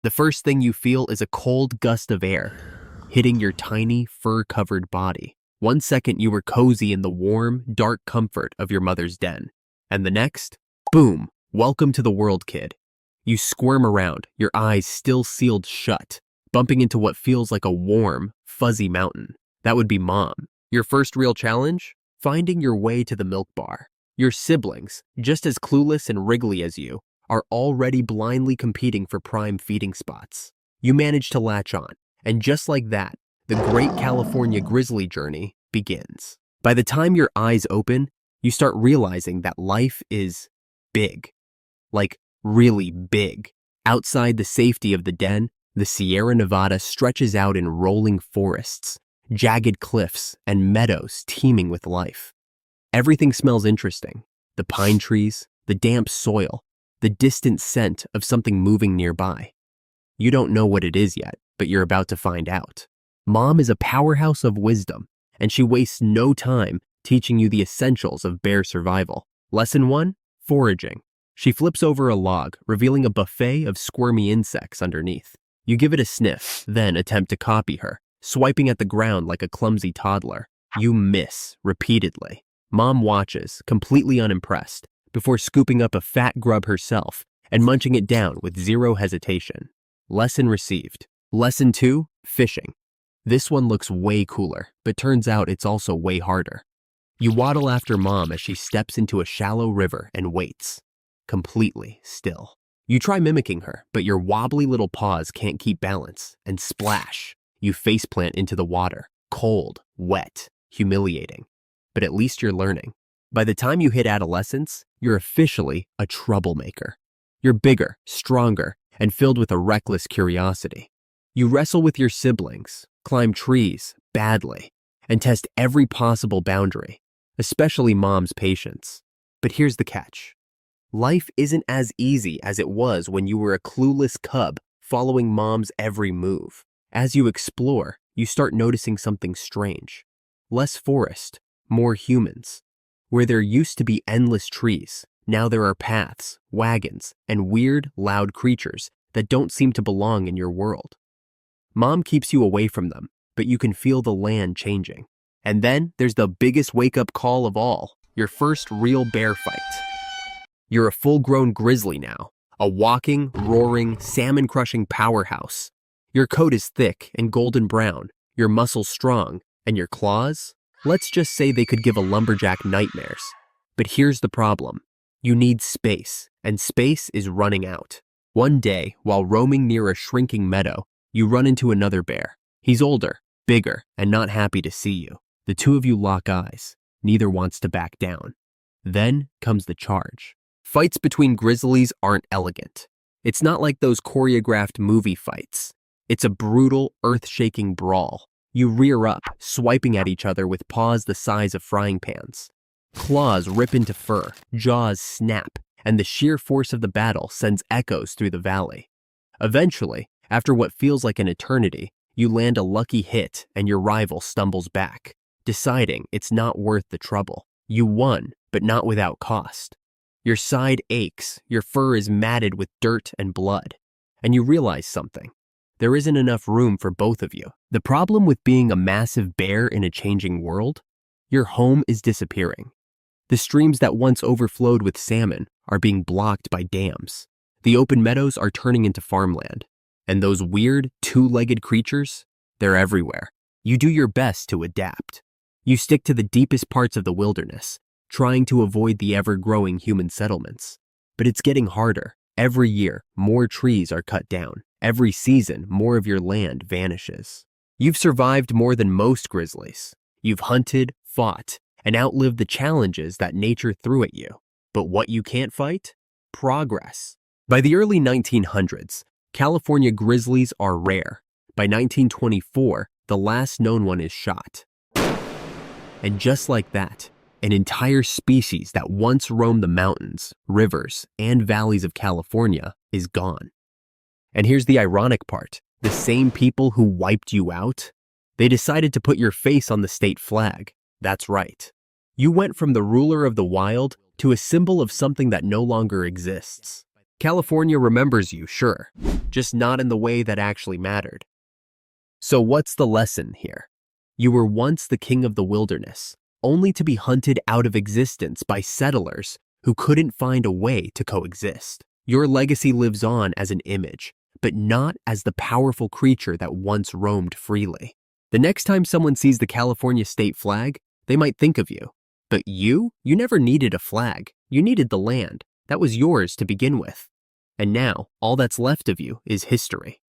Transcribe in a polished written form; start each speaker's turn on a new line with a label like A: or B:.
A: The first thing you feel is a cold gust of air hitting your tiny, fur-covered body. One second you were cozy in the warm, dark comfort of your mother's den. And the next, boom, welcome to the world, kid. You squirm around, your eyes still sealed shut, bumping into what feels like a warm, fuzzy mountain. That would be Mom. Your first real challenge? Finding your way to the milk bar. Your siblings, just as clueless and wriggly as you, are already blindly competing for prime feeding spots. You manage to latch on, and just like that, the Great California Grizzly journey begins. By the time your eyes open, you start realizing that life is big. Like, really big. Outside the safety of the den, the Sierra Nevada stretches out in rolling forests, jagged cliffs, and meadows teeming with life. Everything smells interesting. The pine trees, the damp soil, the distant scent of something moving nearby. You don't know what it is yet, but you're about to find out. Mom is a powerhouse of wisdom, and she wastes no time teaching you the essentials of bear survival. Lesson 1, foraging. She flips over a log, revealing a buffet of squirmy insects underneath. You give it a sniff, then attempt to copy her, swiping at the ground like a clumsy toddler. You miss repeatedly. Mom watches, completely unimpressed, before scooping up a fat grub herself and munching it down with zero hesitation. Lesson received. Lesson 2, fishing. This one looks way cooler, but turns out it's also way harder. You waddle after Mom as she steps into a shallow river and waits, completely still. You try mimicking her, but your wobbly little paws can't keep balance, and splash, you faceplant into the water, cold, wet, humiliating. But at least you're learning. By the time you hit adolescence, you're officially a troublemaker. You're bigger, stronger, and filled with a reckless curiosity. You wrestle with your siblings, climb trees badly, and test every possible boundary, especially Mom's patience. But here's the catch. Life isn't as easy as it was when you were a clueless cub following Mom's every move. As you explore, you start noticing something strange. Less forest, more humans. Where there used to be endless trees, now there are paths, wagons, and weird, loud creatures that don't seem to belong in your world. Mom keeps you away from them, but you can feel the land changing. And then there's the biggest wake-up call of all, your first real bear fight. You're a full-grown grizzly now, a walking, roaring, salmon-crushing powerhouse. Your coat is thick and golden brown, your muscles strong, and your claws? Let's just say they could give a lumberjack nightmares. But here's the problem. You need space, and space is running out. One day, while roaming near a shrinking meadow, you run into another bear. He's older, bigger, and not happy to see you. The two of you lock eyes. Neither wants to back down. Then comes the charge. Fights between grizzlies aren't elegant. It's not like those choreographed movie fights. It's a brutal, earth-shaking brawl. You rear up, swiping at each other with paws the size of frying pans. Claws rip into fur, jaws snap, and the sheer force of the battle sends echoes through the valley. Eventually, after what feels like an eternity, you land a lucky hit and your rival stumbles back, deciding it's not worth the trouble. You won, but not without cost. Your side aches, your fur is matted with dirt and blood, and you realize something. There isn't enough room for both of you. The problem with being a massive bear in a changing world? Your home is disappearing. The streams that once overflowed with salmon are being blocked by dams. The open meadows are turning into farmland. And those weird, two-legged creatures? They're everywhere. You do your best to adapt. You stick to the deepest parts of the wilderness, trying to avoid the ever-growing human settlements. But it's getting harder. Every year, more trees are cut down. Every season, more of your land vanishes. You've survived more than most grizzlies. You've hunted, fought, and outlived the challenges that nature threw at you. But what you can't fight? Progress. By the early 1900s, California grizzlies are rare. By 1924, the last known one is shot. And just like that, an entire species that once roamed the mountains, rivers, and valleys of California is gone. And here's the ironic part. The same people who wiped you out, they decided to put your face on the state flag. That's right. You went from the ruler of the wild to a symbol of something that no longer exists. California remembers you, sure, just not in the way that actually mattered. So what's the lesson here? You were once the king of the wilderness, only to be hunted out of existence by settlers who couldn't find a way to coexist. Your legacy lives on as an image, but not as the powerful creature that once roamed freely. The next time someone sees the California state flag, they might think of you. But you never needed a flag. You needed the land. That was yours to begin with. And now, all that's left of you is history.